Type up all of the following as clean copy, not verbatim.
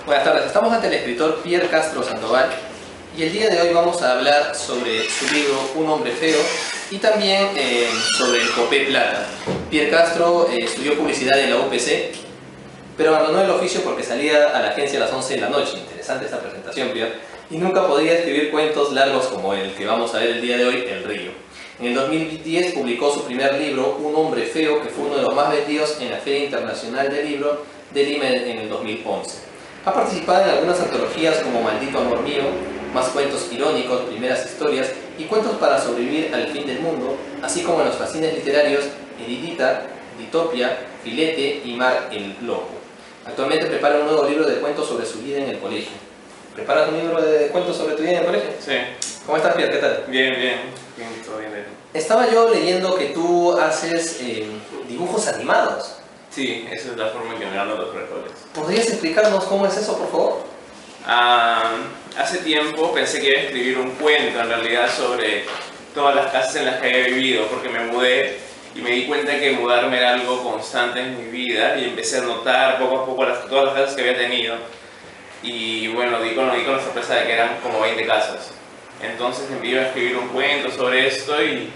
Buenas tardes, estamos ante el escritor Pierre Castro Sandoval y el día de hoy vamos a hablar sobre su libro Un hombre feo y también sobre el Copé Plata. Pierre Castro estudió publicidad en la UPC, pero abandonó el oficio porque salía a la agencia a las 11 de la noche. Interesante esta presentación, Pierre. Y nunca podía escribir cuentos largos como el que vamos a ver el día de hoy, El Río. En el 2010 publicó su primer libro, Un hombre feo, que fue uno de los más vendidos en la Feria Internacional del Libro de Lima en el 2011. Ha participado en algunas antologías como Maldito Amor Mío, Más Cuentos Irónicos, Primeras Historias y Cuentos para Sobrevivir al Fin del Mundo, así como en los fanzines literarios Heridita, Ditopia, Filete y Mar el Loco. Actualmente prepara un nuevo libro de cuentos sobre su vida en el colegio. ¿Preparas un libro de cuentos sobre tu vida en el colegio? Sí. ¿Cómo estás, Pierre? ¿Qué tal? Bien, todo bien. Estaba yo leyendo que tú haces dibujos animados. Sí, esa es la forma en que me gano los frijoles. ¿Podrías explicarnos cómo es eso, por favor? Hace tiempo pensé que iba a escribir un cuento, en realidad, sobre todas las casas en las que había vivido, porque me mudé y me di cuenta que mudarme era algo constante en mi vida y empecé a notar poco a poco todas las casas que había tenido. Y bueno, di con la sorpresa de que eran como 20 casas. Entonces me iba a escribir un cuento sobre esto y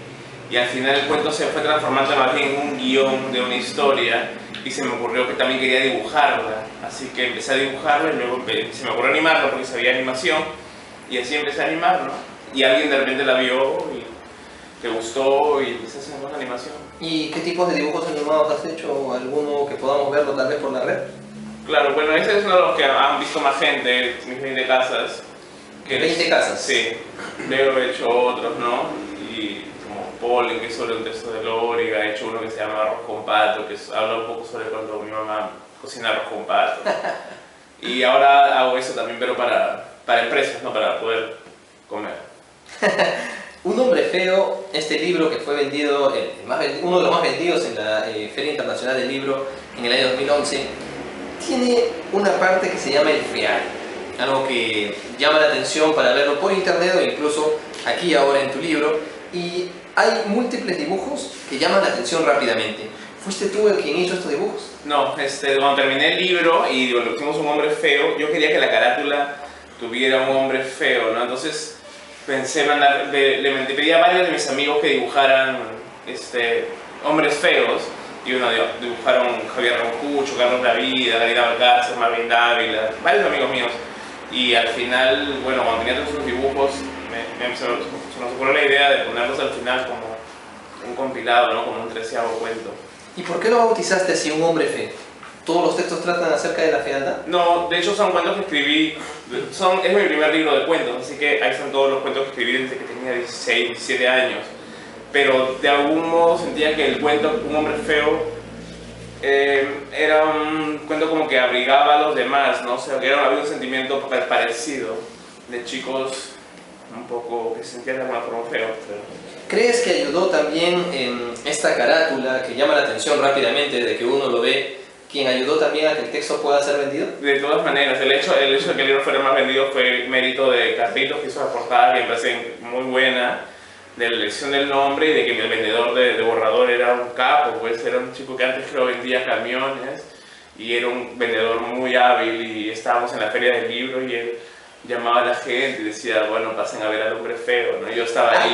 al final el cuento se fue transformando más bien en un guión de una historia y se me ocurrió que también quería dibujarla. Así que empecé a dibujarla y luego se me ocurrió animarla porque sabía animación y así empecé a animarla. Y alguien de repente la vio y le gustó y empecé a hacer más animación. ¿Y qué tipos de dibujos animados has hecho? ¿Alguno que podamos verlo tal vez por la red? Claro, bueno, ese es uno de los que han visto más gente, mis 20 casas. ¿20 casas? Sí. Luego he hecho otros, ¿no? Y como Polen, que es sobre un texto de Lóriga, he hecho uno que se llama Arroz con Pato, que habla un poco sobre cuando mi mamá cocina arroz con pato. Y ahora hago eso también, pero para empresas, ¿no? Para poder comer. Un hombre feo, este libro que fue vendido, uno de los más vendidos en la Feria Internacional del Libro en el año 2011, tiene una parte que se llama el feal, algo que llama la atención para verlo por internet o incluso aquí ahora en tu libro, y hay múltiples dibujos que llaman la atención rápidamente. ¿Fuiste tú el quien hizo estos dibujos? No, cuando terminé el libro y le pusimos un hombre feo, yo quería que la carátula tuviera un hombre feo, ¿no? Entonces pensé le pedí a varios de mis amigos que dibujaran hombres feos. Y uno dibujaron Javier Roncucho, Carlos Lavida, Galina Balcázar, Marvin Dávila, varios amigos míos. Y al final, bueno, cuando tenía todos esos dibujos, se nos ocurrió la idea de ponerlos al final como un compilado, ¿no? Como un 13º cuento. ¿Y por qué lo bautizaste así, Un hombre feo? ¿Todos los textos tratan acerca de la fealdad? No, de hecho son cuentos que escribí, es mi primer libro de cuentos, así que ahí están todos los cuentos que escribí desde que tenía 16, 17 años. Pero de algún modo sentía que el cuento Un hombre feo era un cuento como que abrigaba a los demás, ¿no? O sea, que había un sentimiento parecido de chicos un poco que se sentían de alguna forma feos. ¿Crees que ayudó también en esta carátula que llama la atención rápidamente desde que uno lo ve, quien ayudó también a que el texto pueda ser vendido? De todas maneras, el hecho de que el libro fuera más vendido fue mérito de Carlitos, que hizo la portada, que me parece muy buena, de la elección del nombre y de que el vendedor de borrador era un capo, pues era un chico que antes creo vendía camiones y era un vendedor muy hábil y estábamos en la feria del libro y él llamaba a la gente y decía, bueno, pasen a ver al hombre feo, ¿no? Yo estaba ahí,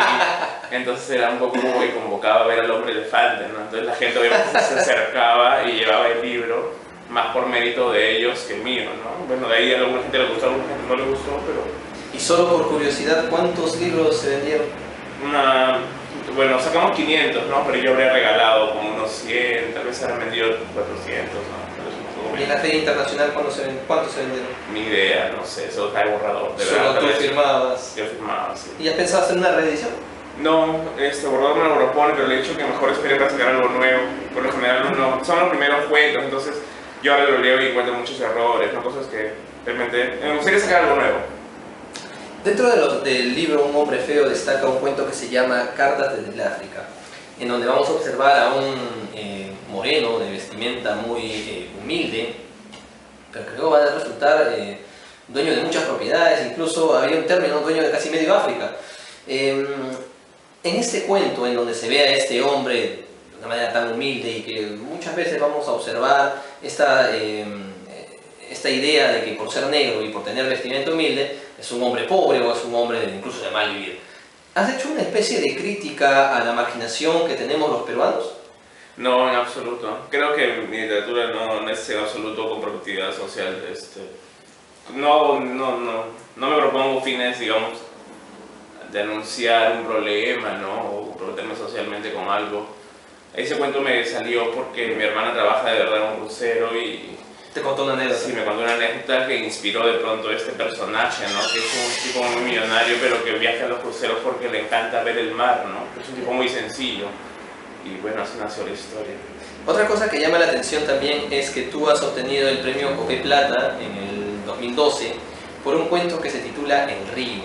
entonces era un poco como que convocaba a ver al hombre elefante, ¿no? Entonces la gente obviamente se acercaba y llevaba el libro, más por mérito de ellos que mío, ¿no? Bueno, de ahí a alguna gente le gustó, a alguna gente no le gustó, pero... Y solo por curiosidad, ¿cuántos libros se vendieron? Bueno, sacamos 500, ¿no? Pero yo habría regalado como unos 100, tal vez se habrán vendido 400, ¿no? ¿Y en la Feria Internacional cuántos se vendieron? Ni idea, no sé, eso está borrador. Solo tú firmabas. Yo firmaba, sí. ¿Y has pensado hacer una reedición? No, borrador me lo propone, pero le he dicho que mejor espere para sacar algo nuevo. Por lo general no, son los primeros cuentos, entonces yo ahora lo leo y encuentro muchos errores, ¿no? Cosas que realmente me gustaría sacar algo nuevo. Dentro del libro Un hombre feo destaca un cuento que se llama Cartas desde el África, en donde vamos a observar a un moreno de vestimenta muy humilde, pero que luego va a resultar dueño de muchas propiedades, incluso había un término, dueño de casi medio África. En este cuento, en donde se ve a este hombre de una manera tan humilde y que muchas veces vamos a observar esta idea de que por ser negro y por tener vestimenta humilde es un hombre pobre o es un hombre incluso de mal vivir. ¿Has hecho una especie de crítica a la marginación que tenemos los peruanos? No, en absoluto. Creo que mi literatura no es en absoluto con productividad social. No me propongo fines, digamos, de anunciar un problema, ¿no? O comprometerme socialmente con algo. Ese cuento me salió porque mi hermana trabaja de verdad en un crucero y... Te contó una anécdota. Sí, me contó una anécdota que inspiró de pronto este personaje, ¿no? Que es un tipo muy millonario, pero que viaja a los cruceros porque le encanta ver el mar, ¿no? Es un tipo muy sencillo. Y bueno, así nació la historia. Otra cosa que llama la atención también es que tú has obtenido el premio Copé Plata en el 2012 por un cuento que se titula El Río.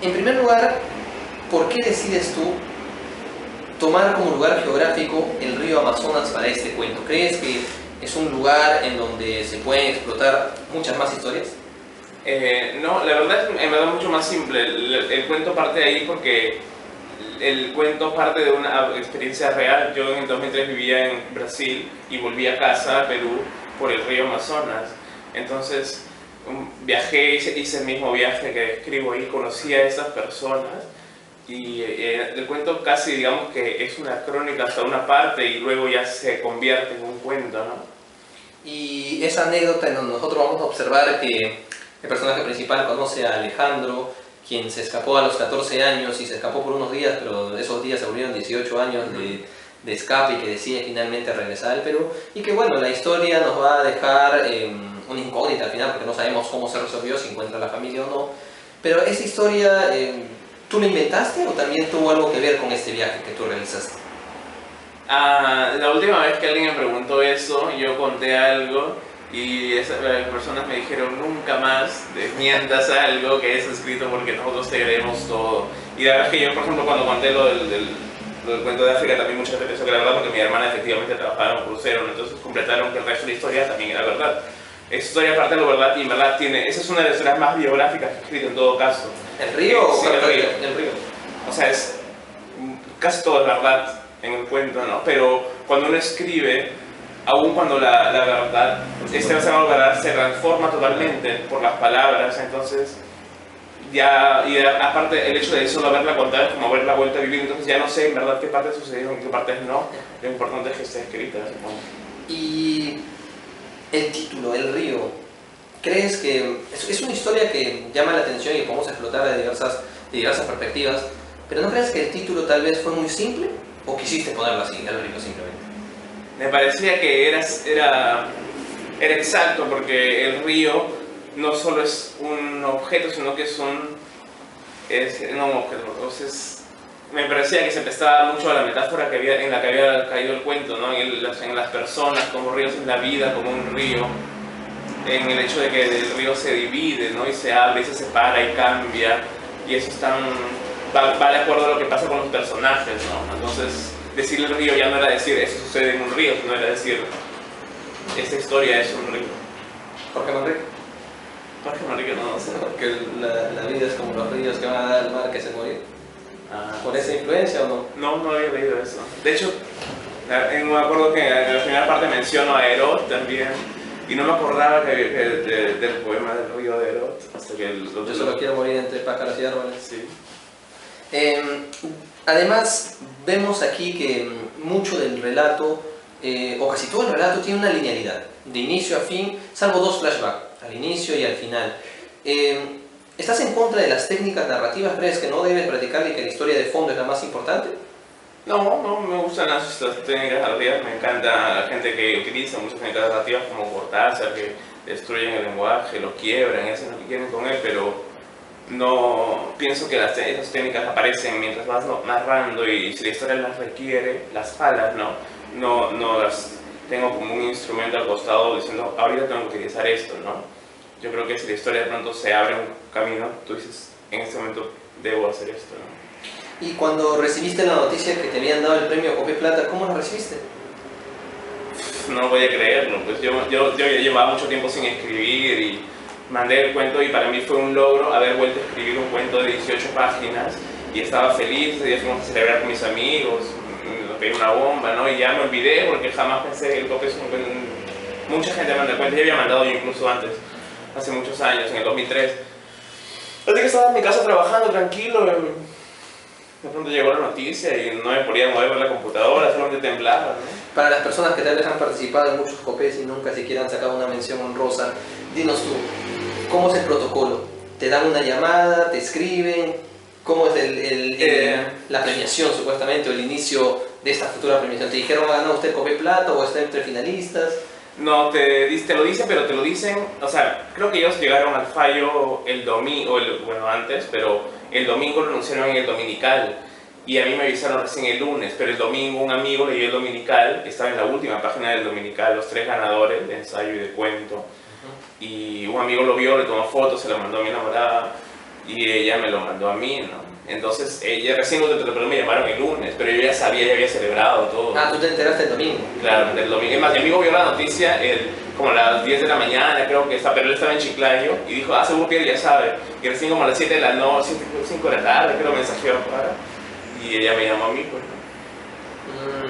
En primer lugar, ¿por qué decides tú tomar como lugar geográfico el río Amazonas para este cuento? ¿Crees que es un lugar en donde se pueden explotar muchas más historias? No, la verdad es en verdad mucho más simple. El cuento parte de ahí porque el cuento parte de una experiencia real. Yo en el 2003 vivía en Brasil y volví a casa, a Perú, por el río Amazonas. Entonces viajé, hice el mismo viaje que describo ahí, conocí a esas personas y el cuento casi digamos que es una crónica hasta una parte y luego ya se convierte en un cuento, ¿no? Y esa anécdota en donde nosotros vamos a observar que el personaje principal conoce a Alejandro, quien se escapó a los 14 años y se escapó por unos días, pero esos días se volvieron 18 años de escape y que decide finalmente regresar al Perú. Y que bueno, la historia nos va a dejar una incógnita al final, porque no sabemos cómo se resolvió, si encuentra la familia o no. Pero esa historia, ¿tú la inventaste o también tuvo algo que ver con este viaje que tú realizaste? La última vez que alguien me preguntó eso, yo conté algo y esas personas me dijeron nunca más desmientas algo que es escrito porque nosotros te creemos todo. Y la verdad es que yo, por ejemplo, cuando conté lo del cuento de África, también mucha gente pensó que era verdad porque mi hermana efectivamente trabajaba en un crucero, ¿no? Entonces completaron que el resto de la historia también era verdad. Esa historia parte de lo verdad y en verdad tiene, esa es una de las historias más biográficas que he escrito en todo caso. ¿El río o sí, el río? El río. O sea, casi todo es verdad en el cuento, ¿no? Pero cuando uno escribe, aun cuando la verdad, verdad se transforma totalmente por las palabras, entonces ya, y aparte el hecho de solo haberla contado es como haberla vuelto a vivir, entonces ya no sé en verdad qué partes sucedieron y qué partes no, lo importante es que esté escrita, supongo. Y el título, El Río, ¿crees que es una historia que llama la atención y podemos explotar de diversas perspectivas, pero no crees que el título tal vez fue muy simple o quisiste ponerlo así, El Río simplemente? Me parecía que era exacto porque el río no solo es un objeto, sino que no un objeto. Entonces, me parecía que se prestaba mucho a la metáfora en la que había caído el cuento, ¿no? En las personas, como ríos en la vida, como un río, en el hecho de que el río se divide, ¿no? Y se abre y se separa y cambia, y eso va de acuerdo a lo que pasa con los personajes, ¿no? Entonces, decirle el río ya no era decir eso sucede en un río, sino era decir esta historia es un río. ¿Por qué Manrique? Jorge Manrique no sé. Porque la vida es como los ríos que van a dar al mar que se morir. ¿Por esa influencia o no? No había leído eso. De hecho, me acuerdo que en la primera parte menciono a Herod también, y no me acordaba del poema del río de Herod. Hasta que Yo solo quiero morir entre pájaros y árboles. Sí. Además, vemos aquí que mucho del relato, o casi todo el relato, tiene una linealidad, de inicio a fin, salvo dos flashbacks, al inicio y al final. ¿Estás en contra de las técnicas narrativas? ¿Crees que no debes practicar y que la historia de fondo es la más importante? No me gustan las técnicas narrativas, me encanta la gente que utiliza muchas técnicas narrativas como Cortázar, que destruyen el lenguaje, lo quiebran y hacen lo que quieren con él, pero no pienso que esas técnicas aparecen mientras vas narrando y si la historia las requiere, las falas, no las tengo como un instrumento al costado diciendo ahorita tengo que utilizar esto, ¿no? Yo creo que si la historia de pronto se abre un camino, tú dices en este momento debo hacer esto, ¿no? Y cuando recibiste la noticia que te habían dado el premio Copé Plata, ¿cómo lo recibiste? No voy a creerlo, pues yo llevaba mucho tiempo sin escribir y mandé el cuento y para mí fue un logro haber vuelto a escribir un cuento de 18 páginas y estaba feliz, ese día fuimos a celebrar con mis amigos, me pegué una bomba, ¿no? Y ya me olvidé porque jamás pensé que el Copé es un mucha gente me cuenta, ya había mandado yo incluso antes, hace muchos años, en el 2003. Así que estaba en mi casa trabajando tranquilo, de pronto llegó la noticia y no me podía mover la computadora, solamente temblaba, ¿no? Para las personas que tal vez han participado en muchos copés y nunca siquiera han sacado una mención honrosa, dinos tú, ¿cómo es el protocolo? ¿Te dan una llamada? ¿Te escriben? ¿Cómo es la premiación supuestamente o el inicio de esta futura premiación? ¿Te dijeron ha ganado usted el Copé Plata o está entre finalistas? No, te lo dicen, pero te lo dicen, o sea, creo que ellos llegaron al fallo el domingo, bueno, antes, pero el domingo lo anunciaron en el Dominical y a mí me avisaron recién el lunes, pero el domingo un amigo leyó el Dominical, estaba en la última página del Dominical, los 3 ganadores de ensayo y de cuento, y un amigo lo vio, le tomó fotos, se lo mandó a mi enamorada y ella me lo mandó a mí, ¿no? Entonces, ella recién me llamaron el lunes, pero yo ya sabía, ya había celebrado todo. Ah, tú te enteraste el domingo. Claro, el domingo. Es más, mi amigo vio la noticia como a las 10 de la mañana, creo que está, pero él estaba en Chiclayo y dijo, seguro que él ya sabe. Y recién como a las 7 de la noche, 5 de la tarde, creo, mensajeó para. Y ella me llamó a mí, pues.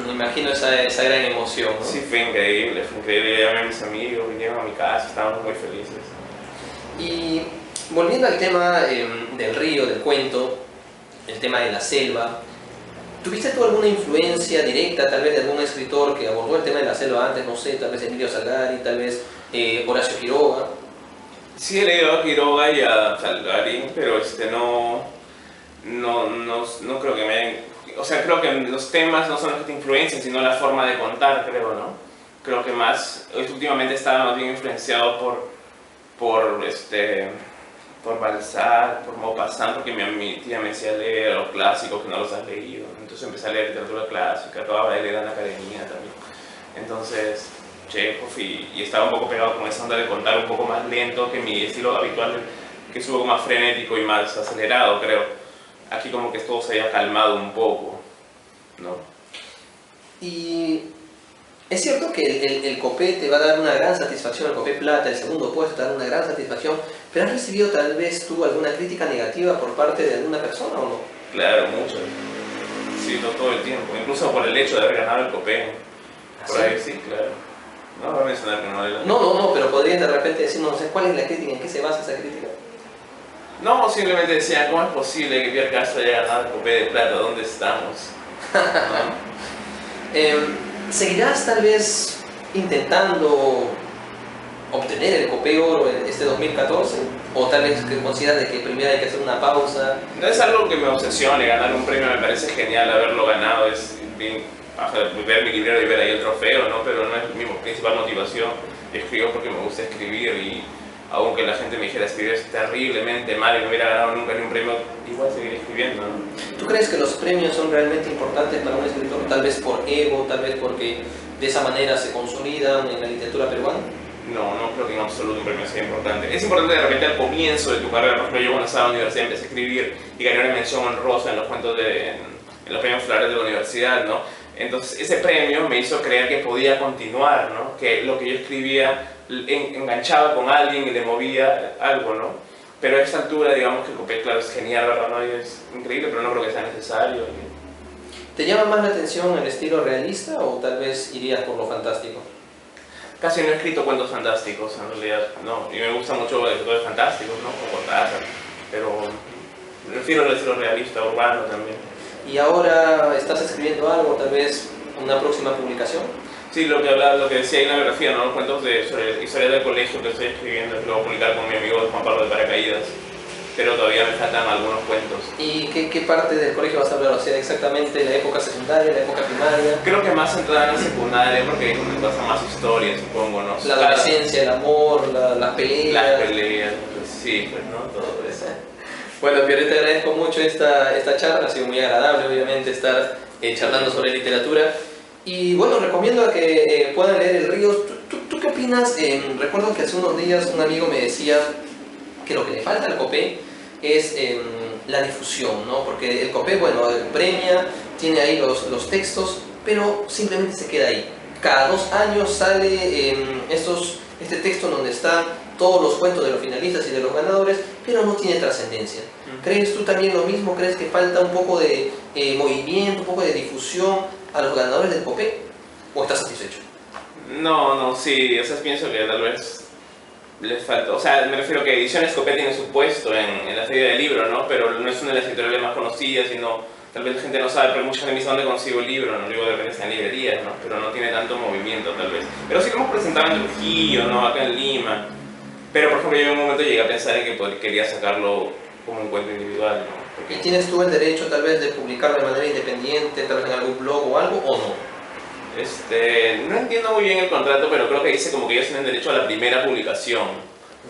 Me imagino esa gran emoción, ¿no? Sí, fue increíble, fue increíble. Yo llamé a mis amigos, vinieron a mi casa, estábamos muy felices. Y volviendo al tema del río, del cuento, el tema de la selva, ¿tuviste tú alguna influencia directa, tal vez de algún escritor que abordó el tema de la selva antes? No sé, tal vez Emilio Salgari, tal vez Horacio Quiroga. Sí, he leído a Quiroga y a Salgari, pero no creo que me hayan... O sea, creo que los temas no son los que te influencian, sino la forma de contar, creo, ¿no? Creo que últimamente estaba más bien influenciado por Balzac, por Maupassant, porque mi tía me decía leer los clásicos que no los has leído. Entonces empecé a leer literatura clásica, toda de Elena Karenina también. Entonces, Chekhov, y estaba un poco pegado con esa onda de contar un poco más lento que mi estilo habitual, que es un poco más frenético y más acelerado, creo. Aquí como que todo se había calmado un poco, ¿no? Y es cierto que el Copé te va a dar una gran satisfacción, el Copé Plata, el segundo puesto te da una gran satisfacción, pero ¿has recibido tal vez tú alguna crítica negativa por parte de alguna persona o no? Claro, mucho. Sí, no todo el tiempo, incluso por el hecho de haber ganado el Copé. Por ahí sí, claro. No voy a mencionar que no era... No, pero podrías de repente decirnos, no sé, ¿cuál es la crítica? ¿En qué se basa esa crítica? No, simplemente decían, ¿cómo es posible que Pierre Castro haya ganado el Copé de Plata? ¿Dónde estamos? ¿No? ¿Seguirás tal vez intentando obtener el Copé Oro en este 2014? ¿O tal vez que consideras que primero hay que hacer una pausa? No es algo que me obsesione, ganar un premio me parece genial haberlo ganado, es bien, ver mi librero y ver ahí el trofeo, ¿no? Pero no es mi principal motivación. Escribo porque me gusta escribir y aunque la gente me dijera escribir es terriblemente mal y no hubiera ganado nunca ni un premio, igual seguir escribiendo, ¿no? ¿Tú crees que los premios son realmente importantes para un escritor? Tal vez por ego, tal vez porque de esa manera se consolidan en la literatura peruana. No creo que en absoluto un premio sea importante. Es importante de repente al comienzo de tu carrera. Por ejemplo, yo cuando estaba en la universidad empecé a escribir y gané una mención honrosa en los cuentos en los premios Flores de la universidad, ¿no? Entonces ese premio me hizo creer que podía continuar, ¿no? Que lo que yo escribía enganchaba con alguien y le movía algo, ¿no? Pero a esta altura, digamos que el Copé, claro, es genial, ¿verdad? ¿No? Y es increíble, pero no creo que sea necesario. ¿Te llama más la atención el estilo realista o tal vez irías por lo fantástico? Casi no he escrito cuentos fantásticos, en realidad, no. Y me gustan mucho los escritores fantásticos, ¿no? Como Cortázar, pero prefiero el estilo realista, urbano también. ¿Y ahora estás escribiendo algo, tal vez una próxima publicación? Sí, lo que decía ahí en la biografía, ¿no? Los cuentos sobre historia del colegio que estoy escribiendo, que lo voy a publicar con mi amigo Juan Pablo de Paracaídas, pero todavía me faltan algunos cuentos. ¿Y qué parte del colegio vas a hablar? O sea, exactamente la época secundaria, la época primaria. Creo que más centrada en la secundaria, porque es donde pasa más historia, supongo, ¿no? La adolescencia, el amor, las peleas. Las peleas, sí, pues, ¿no? Todo eso. Bueno, Pierre, te agradezco mucho esta charla, ha sido muy agradable, obviamente, estar charlando sobre literatura. Y bueno, recomiendo a que puedan leer El Río. ¿Tú qué opinas? Recuerdo que hace unos días un amigo me decía que lo que le falta al Copé es la difusión, ¿no? Porque el Copé, bueno, premia, tiene ahí los textos, pero simplemente se queda ahí. Cada 2 años sale este texto donde están todos los cuentos de los finalistas y de los ganadores, pero no tiene trascendencia. ¿Crees tú también lo mismo? ¿Crees que falta un poco de movimiento, un poco de difusión a los ganadores del Copé? ¿O estás satisfecho? No, sí, o sea, pienso que tal vez les falta, o sea, me refiero que Ediciones Copé tiene su puesto en la feria del libro, ¿no? Pero no es una de las editoriales más conocidas, sino tal vez la gente no sabe, pero mucha gente me dice dónde consigo el libro, ¿no? Digo, de repente está en librerías, ¿no? Pero no tiene tanto movimiento, tal vez. Pero sí lo hemos presentado en Trujillo, ¿no? Acá en Lima. Pero, por ejemplo, yo en un momento llegué a pensar en que quería sacarlo como un cuento individual, ¿no? ¿Y tienes tú el derecho tal vez de publicarlo de manera independiente, tal vez en algún blog o algo, o no? No entiendo muy bien el contrato, pero creo que dice como que ellos tienen derecho a la primera publicación.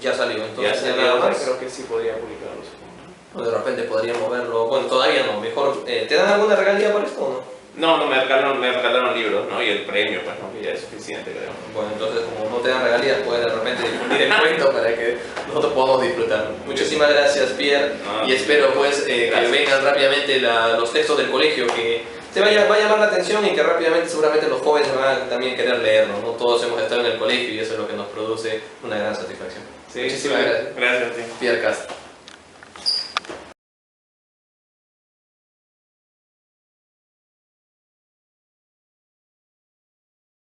Ya salió, entonces Ya ya salió, nada más. creo que sí podría publicarlo, supongo. O de repente podríamos verlo, bueno, todavía no, mejor, ¿te dan alguna regalía por esto o no? No, me regalaron libros, ¿no? Y el premio, pues, ¿no? Que ya es suficiente, creo. Bueno, entonces como no te dan regalías, puedes de repente difundir el cuento para que nosotros podamos disfrutar. Muchísimas gracias, Pierre, No, y espero pues que gracias. vengan rápidamente los textos del colegio, que va a llamar la atención y que rápidamente seguramente los jóvenes van a también querer leerlo, ¿no? Todos hemos estado en el colegio y eso es lo que nos produce una gran satisfacción. Sí, Muchísimas gracias. Gracias, sí. Pierre Castro.